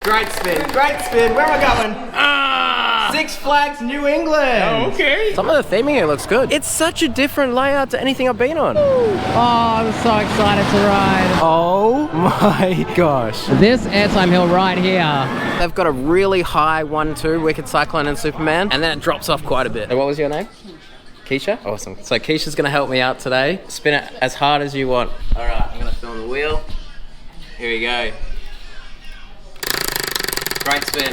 Great spin, great spin. Where am I going? Six Flags New England. Oh, okay. Some of the theming here looks good. It's such a different layout to anything I've been on. Oh, I'm so excited to ride. Oh my gosh. This airtime hill right here. They've got a really high 1-2, Wicked Cyclone and Superman, and then it drops off quite a bit. And what was your name? Keisha? Awesome. So Keisha's gonna help me out today. Spin it as hard as you want. All right, I'm gonna film the wheel. Here we go. Great spin.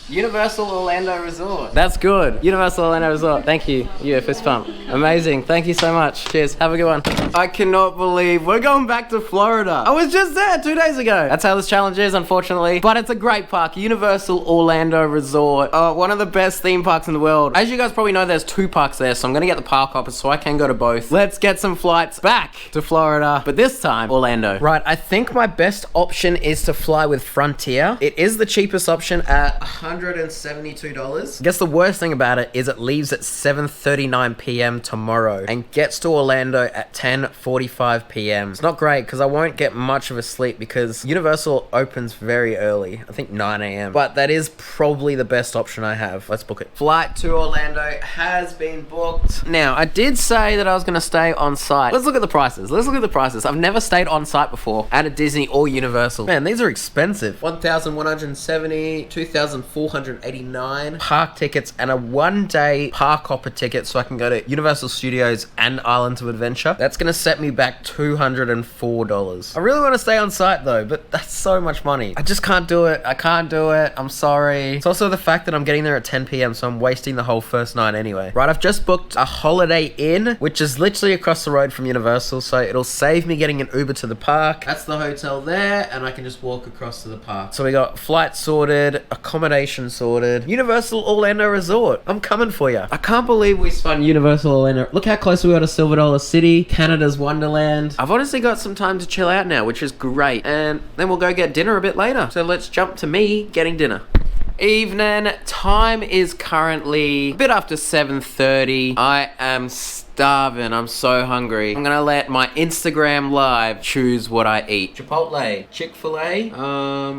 Universal Orlando Resort. That's good. Universal Orlando Resort. Thank you. You, fist pump. Amazing. Thank you so much. Cheers. Have a good one. I cannot believe we're going back to Florida. I was just there 2 days ago. That's how this challenge is, unfortunately. But it's a great park. Universal Orlando Resort. One of the best theme parks in the world. As you guys probably know, there's 2 parks there, so I'm gonna get the park hopper so I can go to both. Let's get some flights back to Florida, but this time, Orlando. Right, I think my best option is to fly with Frontier. It is the cheapest option at $172. I guess the worst thing about it is it leaves at 7:39 p.m. tomorrow and gets to Orlando at 10:45 p.m. It's not great because I won't get much of a sleep because Universal opens very early. I think 9 a.m. But that is probably the best option I have. Let's book it. Flight to Orlando has been booked. Now, I did say that I was going to stay on site. Let's look at the prices. I've never stayed on site before at a Disney or Universal. Man, these are expensive. 1,170, 2,489 park tickets and a 1-day park hopper ticket so I can go to Universal Studios and Islands of Adventure. That's gonna set me back $204. I really want to stay on site though, but that's so much money. I just can't do it. I can't do it. I'm sorry. It's also the fact that I'm getting there at 10 p.m. so I'm wasting the whole first night anyway. Right, I've just booked a Holiday Inn, which is literally across the road from Universal, so it'll save me getting an Uber to the park. That's the hotel there, and I can just walk across to the park. So we got flight sorted, accommodation sorted, Universal Orlando Resort. I'm coming for you. I can't believe we spun Universal Orlando. Look how close we are to Silver Dollar City, Canada's Wonderland. I've honestly got some time to chill out now, which is great. And then we'll go get dinner a bit later. So let's jump to me getting dinner. Evening. Time is currently a bit after 7:30. I am starving. I'm so hungry. I'm gonna let my Instagram live choose what I eat. Chipotle, Chick-fil-A.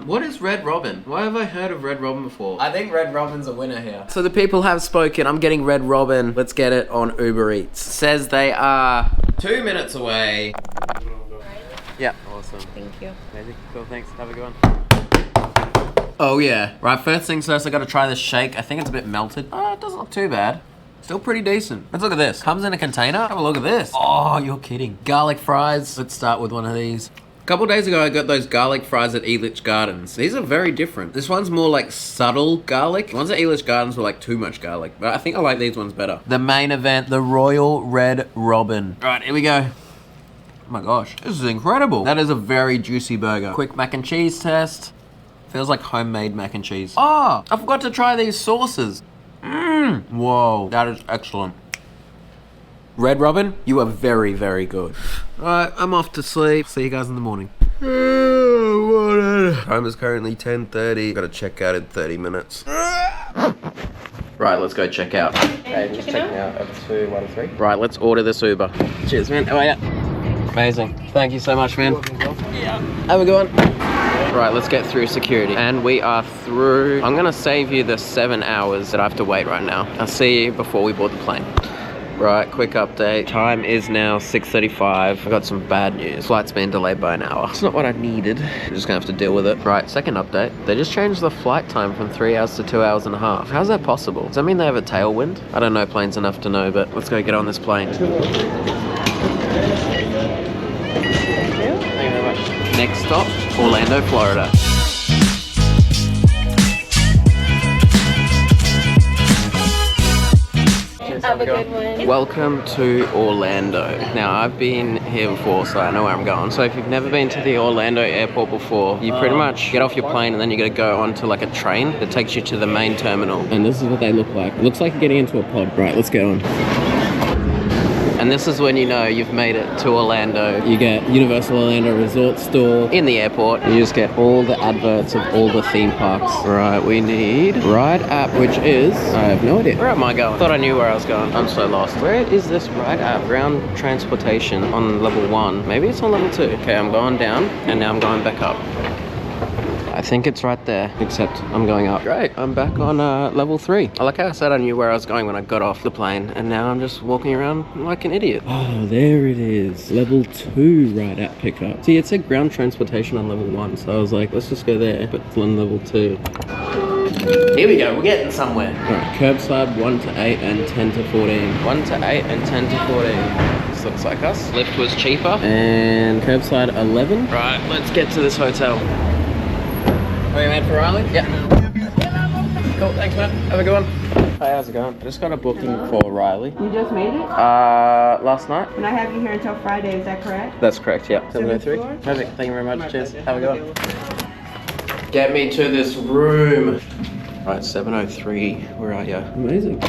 What is Red Robin? Why have I heard of Red Robin before? I think Red Robin's a winner here. So the people have spoken. I'm getting Red Robin. Let's get it on Uber Eats. Says they are 2 minutes away. Yeah, awesome. Thank you. Amazing. Cool, thanks. Have a good one. Oh yeah. Right, first things first, I gotta try this shake. I think it's a bit melted. It doesn't look too bad. Still pretty decent. Let's look at this. Comes in a container. Have a look at this. Oh, you're kidding. Garlic fries. Let's start with one of these. A couple days ago, I got those garlic fries at Elitch Gardens. These are very different. This one's more like subtle garlic. The ones at Elitch Gardens were like too much garlic, but I think I like these ones better. The main event, the Royal Red Robin. All right, here we go. Oh my gosh, this is incredible. That is a very juicy burger. Quick mac and cheese test. Feels like homemade mac and cheese. Oh, I forgot to try these sauces. Whoa, that is excellent. Red Robin, you are very, very good. Alright, I'm off to sleep. See you guys in the morning. Time is currently 10:30. Gotta check out in 30 minutes. Right, let's go check out. Hey, just checking out at 2, 1, 3. Right, let's order this Uber. Cheers, man. How are ya? Amazing. Thank you so much, man. Yeah. Have a good one. Right, let's get through security. And we are through. I'm gonna save you the 7 hours that I have to wait right now. I'll see you before we board the plane. Right, quick update. Time is now 6:35. I got some bad news. Flight's been delayed by an hour. It's not what I needed. I'm just gonna have to deal with it. Right, second update. They just changed the flight time from 3 hours to 2 hours and a half. How's that possible? Does that mean they have a tailwind? I don't know planes enough to know, but let's go get on this plane. Thank you very much. Next stop, Orlando, Florida. Have a good one. Welcome to Orlando. Now, I've been here before, so I know where I'm going. So if you've never been to the Orlando airport before, you pretty much get off your plane and then you gotta go onto like a train that takes you to the main terminal. And this is what they look like. It looks like you're getting into a pod. Right, let's get on. And this is when you know you've made it to Orlando. You get Universal Orlando Resort store in the airport. You just get all the adverts of all the theme parks. Right, we need Ride app, which is, I have no idea. Where am I going? Thought I knew where I was going. I'm so lost. Where is this Ride app? Ground transportation on level 1. Maybe it's on level 2. Okay, I'm going down and now I'm going back up. I think it's right there, except I'm going up. Great, I'm back on level 3. I like how I said I knew where I was going when I got off the plane, and now I'm just walking around like an idiot. Oh, there it is. Level 2 right at pickup. See, it said ground transportation on level 1, so I was like, let's just go there, but it's on level 2. Here we go, we're getting somewhere. Alright, curbside 1 to 8 and 10 to 14. 1 to 8 and 10 to 14. This looks like us. Lyft was cheaper. And curbside 11. Right, let's get to this hotel. Are you made for Riley? Yeah. Cool, thanks man. Have a good one. Hi, how's it going? I just got a booking for Riley. You just made it? Last night. And I have you here until Friday, is that correct? That's correct, yeah. 703. floor? Perfect, thank you very much. Cheers. Have a good one. Get me to this room. Right, 703. Where are you? Amazing.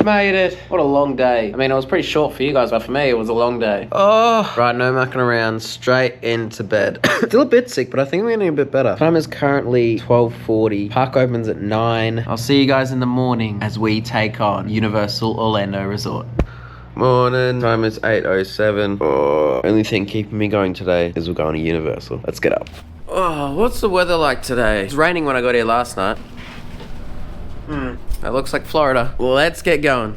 Made it. What a long day. I mean, it was pretty short for you guys, but for me, it was a long day. Oh. Right, no mucking around. Straight into bed. Still a bit sick, but I think we're getting a bit better. Time is currently 12:40. Park opens at 9. I'll see you guys in the morning as we take on Universal Orlando Resort. Morning. Time is 8:07. Oh, only thing keeping me going today is we're going to Universal. Let's get up. Oh, what's the weather like today? It's raining when I got here last night. That looks like Florida. Let's get going.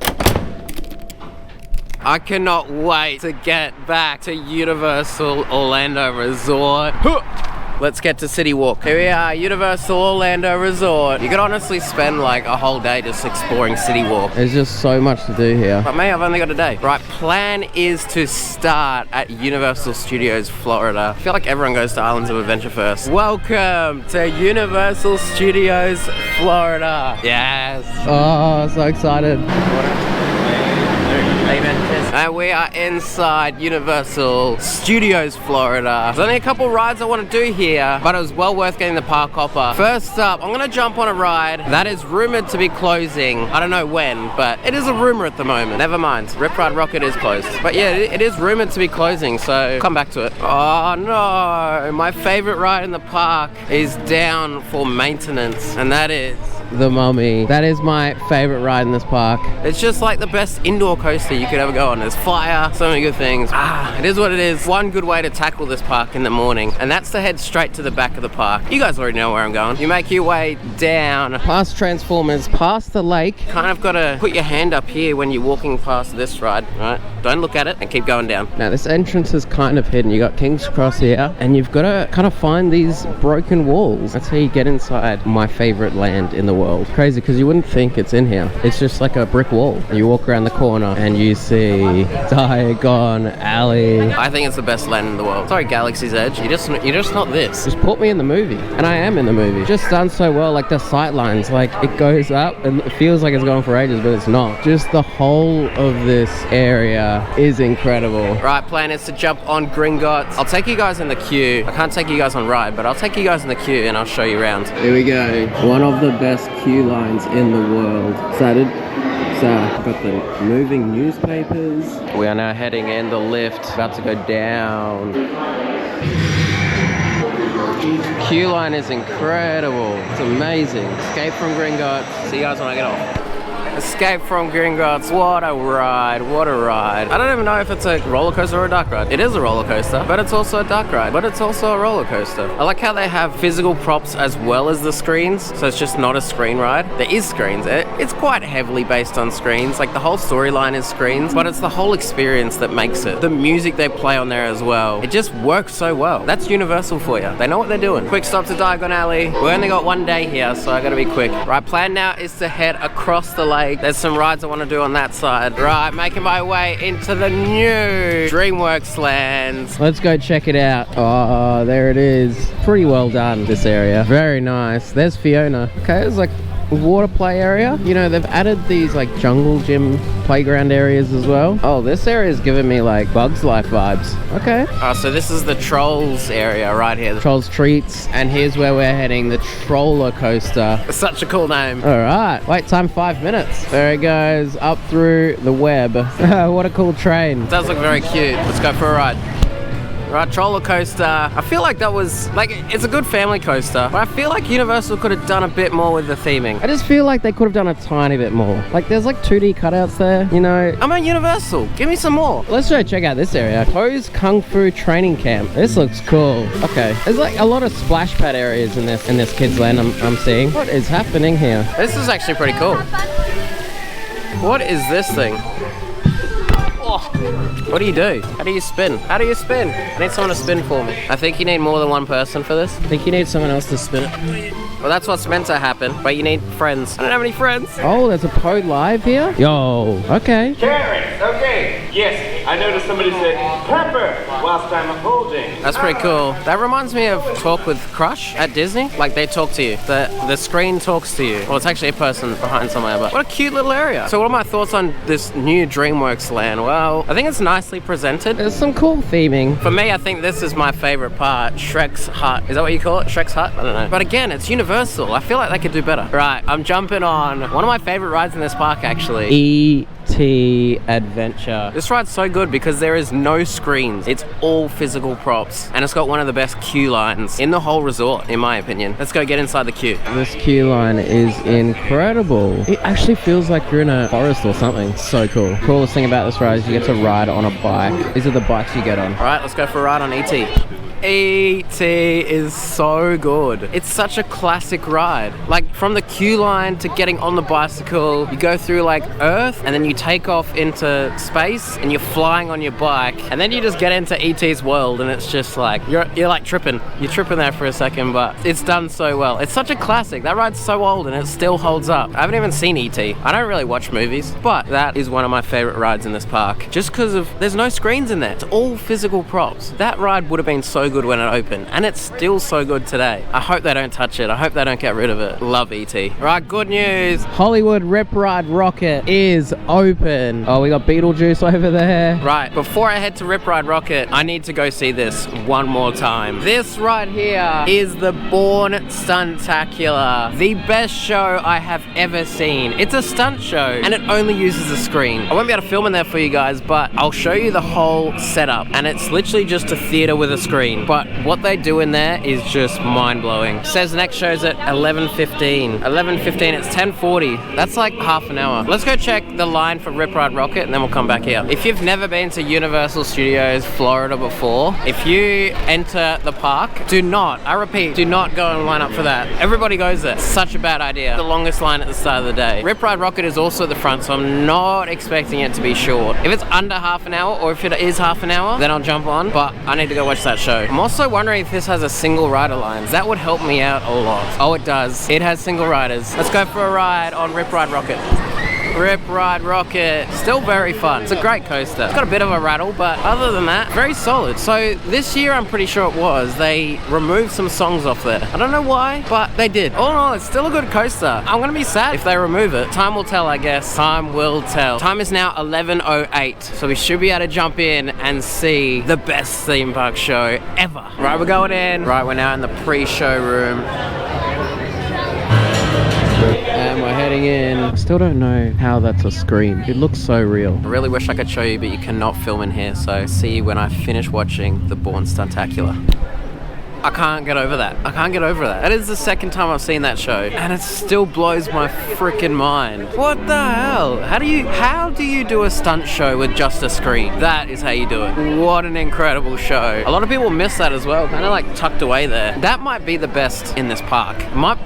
I cannot wait to get back to Universal Orlando Resort. Let's get to City Walk. Here we are, Universal Orlando Resort. You could honestly spend like a whole day just exploring City Walk. There's just so much to do here. But me, I've only got a day. Right, plan is to start at Universal Studios, Florida. I feel like everyone goes to Islands of Adventure first. Welcome to Universal Studios, Florida. Yes. Oh, so excited. And we are inside Universal Studios, Florida. There's only a couple rides I want to do here, but it was well worth getting the park hopper. First up, I'm gonna jump on a ride that is rumored to be closing. I don't know when, but it is a rumor at the moment. Never mind, Rip Ride Rockit is closed. But yeah, it is rumored to be closing, so come back to it. Oh no, my favorite ride in the park is down for maintenance, and that is the Mummy. That is my favorite ride in this park. It's just like the best indoor coaster you could ever go on. There's fire, so many good things. It is what it is. One good way to tackle this park in the morning, and that's to head straight to the back of the park. You guys already know where I'm going. You make your way down, past Transformers, past the lake. Kind of gotta put your hand up here when you're walking past this ride, right? Don't look at it and keep going down. Now this entrance is kind of hidden. You got King's Cross here, and you've got to kind of find these broken walls. That's how you get inside my favorite land in the world. Crazy, because you wouldn't think it's in here. It's just like a brick wall. You walk around the corner and you see Diagon Alley. I think it's the best land in the world. Sorry, Galaxy's Edge. You're just not this. Just put me in the movie, and I am in the movie. Just done so well. Like the sight lines, like it goes up and it feels like it's going for ages, but it's not. Just the whole of this area is incredible. Right, plan is to jump on Gringotts. I'll take you guys in the queue. I can't take you guys on ride, but I'll take you guys in the queue and I'll show you around. Here we go. One of the best queue lines in the world. Excited? So, got the moving newspapers. We are now heading in the lift, about to go down. Queue line is incredible. It's amazing. Escape from Gringotts. See you guys when I get off. Escape from Gringotts. What a ride, what a ride. I don't even know if it's a roller coaster or a dark ride. It is a roller coaster, but it's also a dark ride, but it's also a roller coaster. I like how they have physical props as well as the screens, so it's just not a screen ride. There is screens. It's quite heavily based on screens. Like the whole storyline is screens, but it's the whole experience that makes it. The music they play on there as well. It just works so well. That's Universal for you. They know what they're doing. Quick stop to Diagon Alley. We only got one day here, so I gotta be quick. Right, plan now is to head across the lake. There's some rides I want to do on that side. Right, making my way into the new DreamWorks Land. Let's go check it out. Oh, there it is. Pretty well done, this area. Very nice. There's Fiona. Okay, it's like water play area. You know, they've added these like jungle gym playground areas as well. Oh, this area is giving me like Bugs Life vibes. Okay. So this is the Trolls area right here. The Trolls Treats. And here's where we're heading, the Troller Coaster. It's such a cool name. All right. Wait time 5 minutes. There it goes up through the web. What a cool train. It does look very cute. Let's go for a ride. Right, roller coaster. I feel like that was, like, it's a good family coaster, but I feel like Universal could have done a bit more with the theming. I just feel like they could have done a tiny bit more. Like, there's like 2D cutouts there, you know. I'm at Universal. Give me some more. Let's go check out this area. Toes Kung Fu Training Camp. This looks cool. Okay. There's like a lot of splash pad areas in this kids land I'm seeing. What is happening here? This is actually pretty cool. What is this thing? Oh, what do you do? How do you spin? How do you spin? I need someone to spin for me. I think you need more than one person for this. I think you need someone else to spin it. Well, that's what's meant to happen, but you need friends. I don't have any friends. Oh, there's a Pode Live here? Yo, okay. Carrots, okay. Yes, I noticed somebody said pepper whilst I'm holding. That's pretty cool. That reminds me of Talk with Crush at Disney. Like, they talk to you. The screen talks to you. Well, it's actually a person behind somewhere, but what a cute little area. So what are my thoughts on this new DreamWorks land? Well, I think it's nicely presented. There's some cool theming. For me, I think this is my favorite part. Shrek's Hut. Is that what you call it? Shrek's Hut? I don't know. But again, it's Universal. I feel like they could do better. Right, I'm jumping on one of my favorite rides in this park, actually. E.T. Adventure. This ride's so good because there is no screens. It's all physical props. And it's got one of the best queue lines in the whole resort, in my opinion. Let's go get inside the queue. This queue line is incredible. It actually feels like you're in a forest or something. So cool. Coolest thing about this ride is you get to ride on a bike. These are the bikes you get on. All right, let's go for a ride on E.T. E.T. is so good. It's such a classic ride. Like, from the queue line to getting on the bicycle, you go through like Earth and then you take off into space and you're flying on your bike and then you just get into E.T.'s world and it's just like, you're like tripping. You're tripping there for a second, but it's done so well. It's such a classic. That ride's so old and it still holds up. I haven't even seen E.T. I don't really watch movies, but that is one of my favorite rides in this park. Just because there's no screens in there. It's all physical props. That ride would have been so good when it opened, and it's still so good today. I hope they don't touch it. I hope they don't get rid of it. Love E.T. Right, good news. Hollywood Rip Ride Rocket is open. Oh, we got Beetlejuice over there. Right, before I head to Rip Ride Rocket, I need to go see this one more time. This right here is the Bourne Stuntacular, the best show I have ever seen. It's a stunt show, and it only uses a screen. I won't be able to film in there for you guys, but I'll show you the whole setup, and it's literally just a theater with a screen. But what they do in there is just mind-blowing. It says the next show's at 11:15. 11:15, it's 10:40. That's like half an hour. Let's go check the line for Rip Ride Rocket and then we'll come back here. If you've never been to Universal Studios Florida before, if you enter the park, do not, I repeat, do not go and line up for that. Everybody goes there. It's such a bad idea. The longest line at the start of the day. Rip Ride Rocket is also at the front, so I'm not expecting it to be short. If it's under half an hour or if it is half an hour, then I'll jump on, but I need to go watch that show. I'm also wondering if this has a single rider line. That would help me out a lot. Oh, it does. It has single riders. Let's go for a ride on Rip Ride Rocket. Rip Ride Rocket. Still very fun. It's a great coaster. It's got a bit of a rattle, but other than that, very solid. So this year, I'm pretty sure it was, they removed some songs off there. I don't know why, but they did. All in all, it's still a good coaster. I'm gonna be sad if they remove it. Time will tell, I guess. Time will tell. Time is now 11:08, so we should be able to jump in and see the best theme park show ever. Right, we're going in. Right, we're now in the pre-show room. And we're heading in. Still don't know how that's a screen. It looks so real. I really wish I could show you, but you cannot film in here. So see you when I finish watching the Bourne Stuntacular. I can't get over that. I can't get over that. That is the second time I've seen that show, and it still blows my freaking mind. What the hell? How do you do a stunt show with just a screen? That is how you do it. What an incredible show. A lot of people miss that as well, kind of like tucked away there. That might be the best in this park.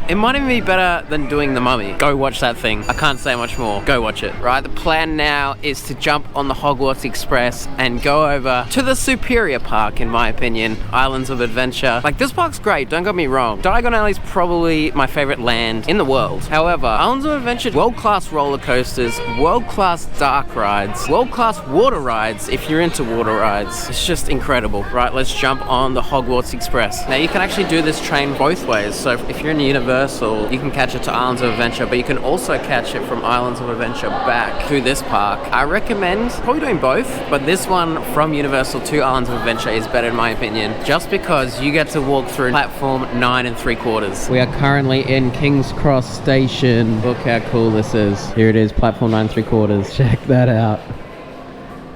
It might even be better than doing The Mummy. Go watch that thing. I can't say much more. Go watch it. Right, the plan now is to jump on the Hogwarts Express and go over to the superior park, in my opinion, Islands of Adventure. Like, this park's great, don't get me wrong. Diagon Alley's probably my favorite land in the world. However, Islands of Adventure, world-class roller coasters, world-class dark rides, world-class water rides if you're into water rides. It's just incredible. Right, let's jump on the Hogwarts Express. Now, you can actually do this train both ways. So if you're in Universal, you can catch it to Islands of Adventure, but you can also catch it from Islands of Adventure back to this park. I recommend probably doing both, but this one from Universal to Islands of Adventure is better in my opinion, just because you get to walk through platform 9 3/4. We are currently in King's Cross Station. Look how cool this is. Here it is, platform 9 3/4. Check that out.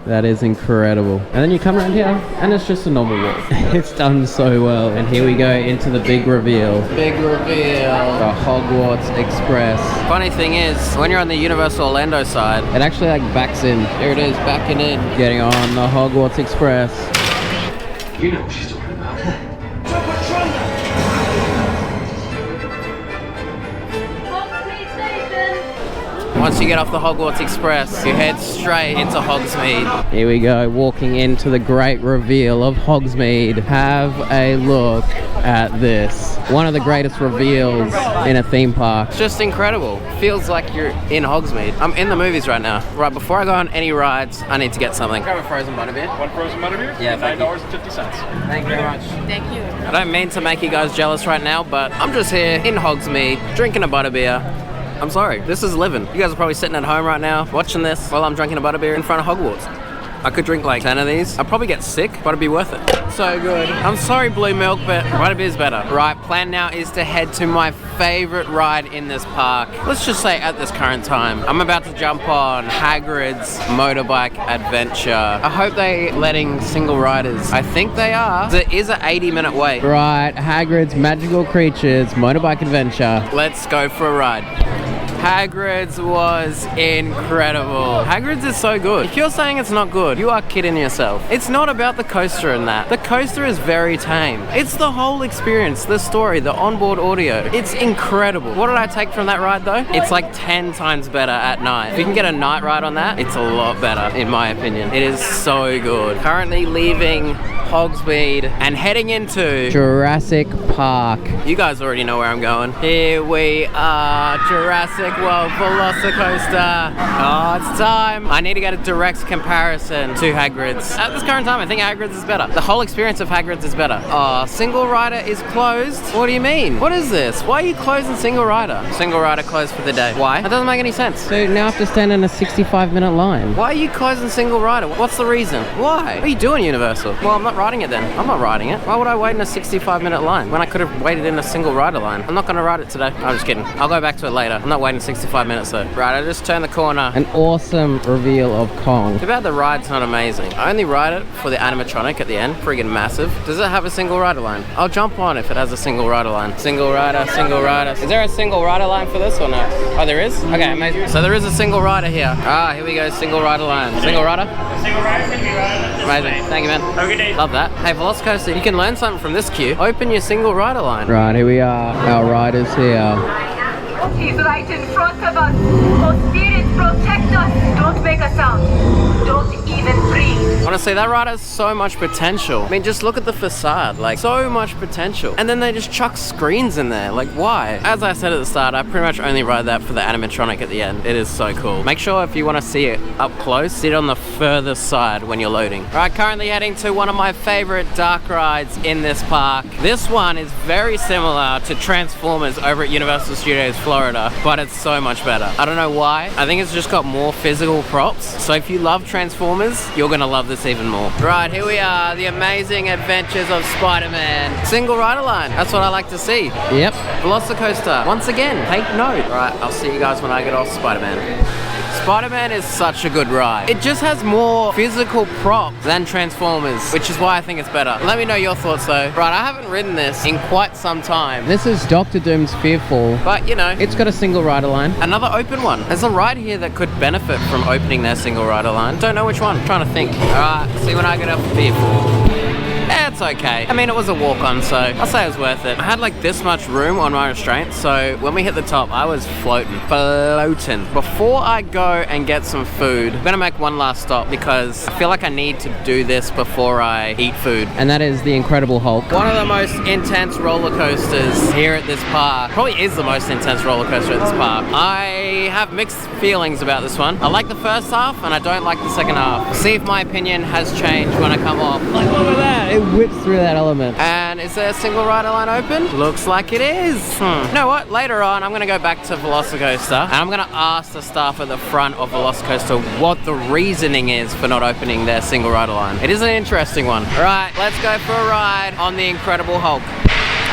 That is incredible. And then you come around here and it's just a normal walk. It's done so well. And here we go into the big reveal. Big reveal. The Hogwarts Express. Funny thing is, when you're on the Universal Orlando side, It actually like backs in. here it is, backing in. Getting on the Hogwarts Express. You know what she's talking about. Once you get off the Hogwarts Express, you head straight into Hogsmeade. Here we go, walking into the great reveal of Hogsmeade. Have a look at this. One of the greatest reveals in a theme park. It's just incredible. Feels like you're in Hogsmeade. I'm in the movies right now. Right, before I go on any rides, I need to get something. Grab a frozen butterbeer. One frozen butterbeer? Yeah, thank you. $9.50. Thank you very much. Thank you. I don't mean to make you guys jealous right now, but I'm just here in Hogsmeade, drinking a butterbeer. I'm sorry, this is living. You guys are probably sitting at home right now, watching this while I'm drinking a butterbeer in front of Hogwarts. I could drink like 10 of these. I'd probably get sick, but it'd be worth it. So good. I'm sorry, Blue Milk, but butterbeer's better. Right, plan now is to head to my favorite ride in this park. Let's just say at this current time. I'm about to jump on Hagrid's Motorbike Adventure. I hope they're letting single riders. I think they are. There is an 80-minute wait. Right, Hagrid's Magical Creatures Motorbike Adventure. Let's go for a ride. Hagrid's was incredible. Hagrid's is so good. If you're saying it's not good, you are kidding yourself. It's not about the coaster and that. The coaster is very tame. It's the whole experience, the story, the onboard audio. It's incredible. What did I take from that ride though? It's like 10 times better at night. If you can get a night ride on that, it's a lot better in my opinion. It is so good. Currently leaving Hogsmeade and heading into Jurassic Park. You guys already know where I'm going. Here we are, Jurassic World Velocicoaster. Oh, it's time. I need to get a direct comparison to Hagrid's. At this current time, I think Hagrid's is better. The whole experience of Hagrid's is better. Oh, single rider is closed. What do you mean? What is this? Why are you closing single rider? Single rider closed for the day. Why? That doesn't make any sense. So now I have to stand in a 65-minute line. Why are you closing single rider? What's the reason? Why? What are you doing, Universal? Well, I'm not riding it then. I'm not riding it. Why would I wait in a 65-minute line when I could have waited in a single rider line? I'm not going to ride it today. I'm just kidding. I'll go back to it later. I'm not waiting 65 minutes though. Right, I just turned the corner. An awesome reveal of Kong. Too bad the ride's not amazing. I only ride it for the animatronic at the end. Friggin' massive. Does it have a single rider line? I'll jump on if it has a single rider line. Single rider, single rider. Is there a single rider line for this or no? Oh, there is? Okay, amazing. So there is a single rider here. Ah, here we go, single rider line. Single rider? Single rider, single rider. Amazing. Thank you, man. Have a good day. Love that. Hey, Velocicoaster, you can learn something from this queue. Open your single rider line. Right, here we are. Our rider's here. He's right in front of us. Oh, spirits, protect us. Don't make a sound. Don't even breathe. Honestly, that ride has so much potential. I mean, just look at the facade, like so much potential. And then they just chuck screens in there, like why? As I said at the start, I pretty much only ride that for the animatronic at the end. It is so cool. Make sure if you want to see it up close, sit on the further side when you're loading. All right, currently heading to one of my favorite dark rides in this park. This one is very similar to Transformers over at Universal Studios Florida, but it's so much better. I don't know why. I think it's just got more physical props. So if you love Transformers, you're gonna love this even more. Right, here we are, the amazing adventures of Spider-Man. Single rider line, that's what I like to see. Yep. Velocicoaster, once again, take note. Right, I'll see you guys when I get off Spider-Man. Spider-Man is such a good ride. It just has more physical props than Transformers, which is why I think it's better. Let me know your thoughts though. Right, I haven't ridden this in quite some time, This is Dr. Doom's Fearful. but you know, It's got a single rider line. another open one. There's a ride here that could benefit from opening their single rider line. Don't know which one. I'm trying to think. Alright, see when I get up Fearful. Yeah, it's okay. I mean, it was a walk-on, so I'll say it was worth it. I had like this much room on my restraint, so when we hit the top, I was floating. Before I go and get some food, I'm gonna make one last stop because I feel like I need to do this before I eat food. And that is the Incredible Hulk. One of the most intense roller coasters here at this park. Probably is the most intense roller coaster at this park. I have mixed feelings about this one. I like the first half and I don't like the second half. We'll see if my opinion has changed when I come off. Like, look at that. It whips through that element. And is there a single rider line open? Looks like it is. You know what? Later on, I'm gonna go back to Velocicoaster and I'm gonna ask the staff at the front of Velocicoaster what the reasoning is for not opening their single rider line. It is an interesting one. All right, let's go for a ride on the Incredible Hulk.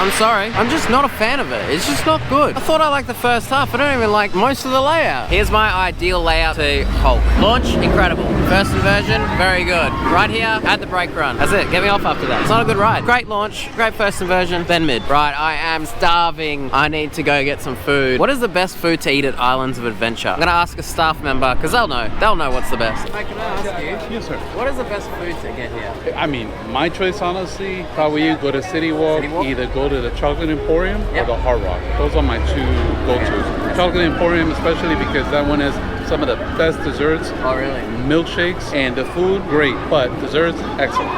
I'm sorry. I'm just not a fan of it. It's just not good. I thought I liked the first half. I don't even like most of the layout. Here's my ideal layout to Hulk. Launch, incredible. First inversion, very good. Right here, at the brake run. That's it. Get me off after that. It's not a good ride. Great launch, great first inversion, then mid. Right, I am starving. I need to go get some food. What is the best food to eat at Islands of Adventure? I'm gonna ask a staff member, because they'll know. They'll know what's the best. Can I ask you? Yes, sir. What is the best food to get here? I mean, my choice, honestly, probably you go to City Walk, either go to the Chocolate Emporium or the Hard Rock. Those are my two go-tos. Chocolate Emporium, especially because that one has some of the best desserts. Oh, really? Milkshakes, and the food, great, but desserts, excellent.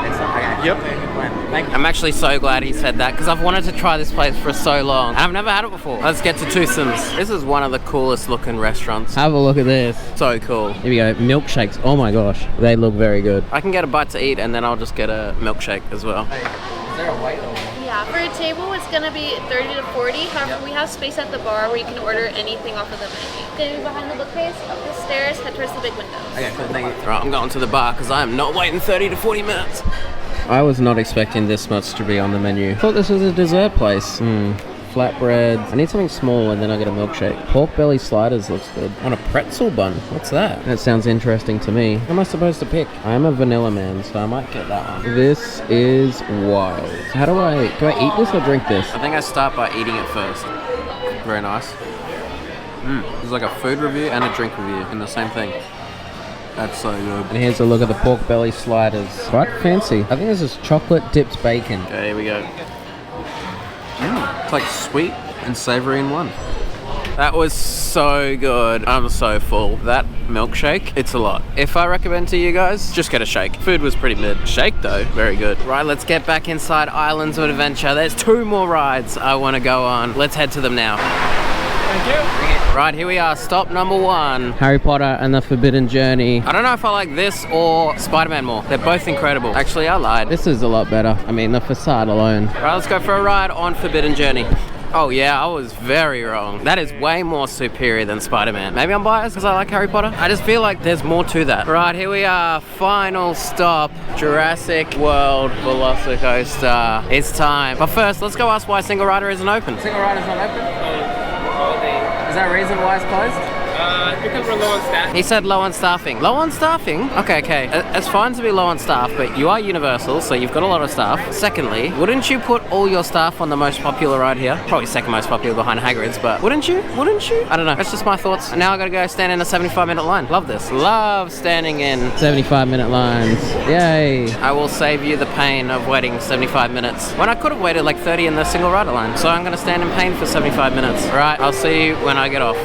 Yep. Thank you. I'm actually so glad he said that because I've wanted to try this place for so long and I've never had it before. Let's get to Twosomes. This is one of the coolest looking restaurants. Have a look at this. So cool. Here we go, milkshakes. Oh my gosh, they look very good. I can get a bite to eat and then I'll just get a milkshake as well. Is there a wait? Yeah, for a table it's gonna be 30 to 40. However, we have space at the bar where you can order anything off of the menu. Then behind the bookcase, up the stairs, head towards the big windows. Okay, cool, thank you. Right, I'm going to the bar because I am not waiting 30 to 40 minutes. I was not expecting this much to be on the menu. I thought this was a dessert place. Flatbread. I need something small and then I'll get a milkshake. Pork belly sliders looks good. On a pretzel bun. What's that? That sounds interesting to me. What am I supposed to pick? I am a vanilla man, so I might get that one. This is wild. How do I eat this or drink this? I think I start by eating it first. Very nice. It's like a food review and a drink review in the same thing. That's so good. And here's a look at the pork belly sliders. Quite fancy. I think this is chocolate dipped bacon. Okay, here we go. It's like sweet and savory in one. That was so good. I'm so full. That milkshake, it's a lot. If I recommend to you guys, just get a shake. Food was pretty mid. Shake though, very good. Right, let's get back inside Islands of Adventure. There's 2 more rides I want to go on. Let's head to them now. Thank you. Right, here we are, stop number 1. Harry Potter and the Forbidden Journey. I don't know if I like this or Spider-Man more. They're both incredible. Actually, I lied. This is a lot better. I mean, the facade alone. Right, let's go for a ride on Forbidden Journey. Oh yeah, I was very wrong. That is way more superior than Spider-Man. Maybe I'm biased because I like Harry Potter. I just feel like there's more to that. Right, here we are. Final stop. Jurassic World Velocicoaster. It's time. But first, let's go ask why Single Rider isn't open. Single Rider's not open? Is there a reason why it's closed? Because we're low on staff. He said low on staffing. Low on staffing? Okay. It's fine to be low on staff, but you are Universal, so you've got a lot of staff. Secondly, wouldn't you put all your staff on the most popular ride here? Probably second most popular behind Hagrid's, but wouldn't you? Wouldn't you? I don't know. That's just my thoughts. And now I gotta go stand in a 75-minute line. Love this. Love standing in 75-minute lines. Yay. I will save you the pain of waiting 75 minutes when I could have waited like 30 in the single rider line. So I'm gonna stand in pain for 75 minutes. Right, I'll see you when I get off.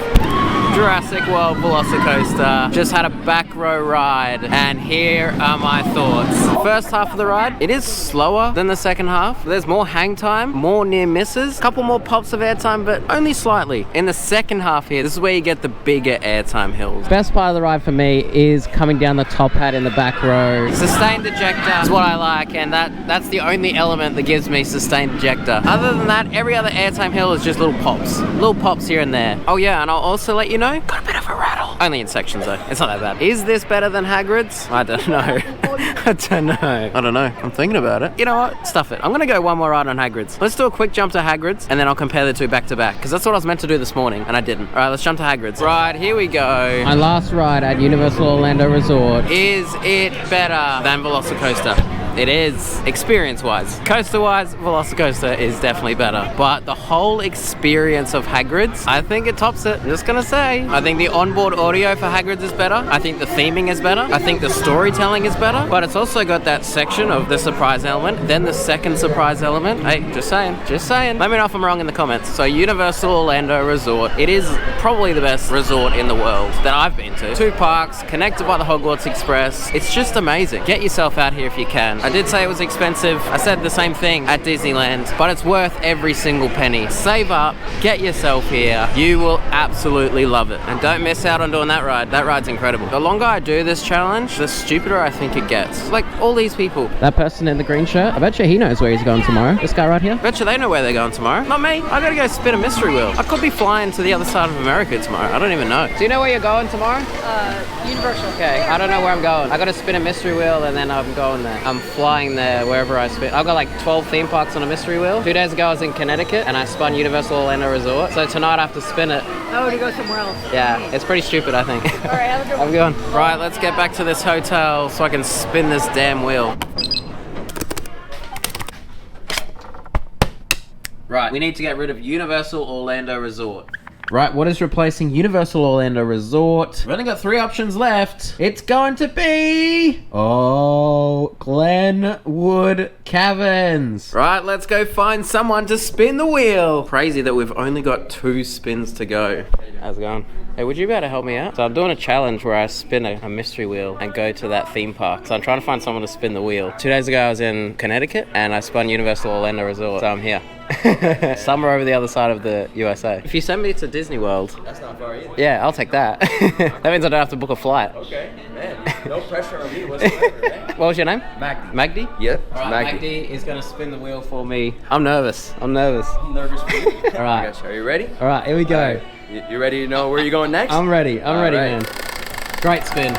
Jurassic World Velocicoaster. Just had a back row ride and here are my thoughts. First half of the ride, it is slower than the second half. There's more hang time, more near misses, a couple more pops of airtime, but only slightly. In the second half here, this is where you get the bigger airtime hills. Best part of the ride for me is coming down the top hat in the back row. Sustained ejector is what I like, and that's the only element that gives me sustained ejector. Other than that, every other airtime hill is just little pops here and there. Oh yeah, and I'll also let you know, got a bit of a rattle. Only in sections though, it's not that bad. Is this better than Hagrid's? I don't know. I don't know. I'm thinking about it. You know what? Stuff it. I'm gonna go one more ride on Hagrid's. Let's do a quick jump to Hagrid's and then I'll compare the two back to back because that's what I was meant to do this morning and I didn't. All right, let's jump to Hagrid's. Right, here we go. My last ride at Universal Orlando Resort. Is it better than Velocicoaster? It is, experience-wise. Coaster-wise, Velocicoaster is definitely better. But the whole experience of Hagrid's, I think it tops it. I'm just gonna say. I think the onboard audio for Hagrid's is better. I think the theming is better. I think the storytelling is better. But it's also got that section of the surprise element, then the second surprise element. Hey, just saying. Let me know if I'm wrong in the comments. So Universal Orlando Resort, it is probably the best resort in the world that I've been to. 2 parks, connected by the Hogwarts Express. It's just amazing. Get yourself out here if you can. I did say it was expensive. I said the same thing at Disneyland, but it's worth every single penny. Save up, get yourself here. You will absolutely love it. And don't miss out on doing that ride. That ride's incredible. The longer I do this challenge, the stupider I think it gets. Like all these people. That person in the green shirt, I bet you he knows where he's going tomorrow. This guy right here. I bet you they know where they're going tomorrow. Not me. I gotta go spin a mystery wheel. I could be flying to the other side of America tomorrow. I don't even know. Do you know where you're going tomorrow? Universal. Okay, I don't know where I'm going. I gotta spin a mystery wheel and then I'm going there. I'm flying there wherever I spin. I've got like 12 theme parks on a mystery wheel. 2 days ago I was in Connecticut and I spun Universal Orlando Resort. So tonight I have to spin it. Oh, to go somewhere else. Yeah, it's pretty stupid, I think. All right, have a good one. Have a good one. Right, let's get back to this hotel so I can spin this damn wheel. Right, we need to get rid of Universal Orlando Resort. Right, what is replacing Universal Orlando Resort? We've only got 3 options left. It's going to be... Oh, Glenwood Caverns. Right, let's go find someone to spin the wheel. Crazy that we've only got 2 spins to go. How's it going? Hey, would you be able to help me out? So I'm doing a challenge where I spin a mystery wheel and go to that theme park. So I'm trying to find someone to spin the wheel. 2 days ago I was in Connecticut and I spun Universal Orlando Resort. So I'm here. Somewhere over the other side of the USA. If you send me to Disney World... That's not far either. Yeah, I'll take that. That means I don't have to book a flight. Okay, man. No pressure on me whatsoever, man. What was your name? Magdi. Magdi? Yep, Alright, Magdi is going to spin the wheel for me. I'm nervous. I'm nervous for you. Alright. Are you ready? Alright, here we go. You ready to know where you're going next? I'm ready. I'm ready, right. man. Great spin.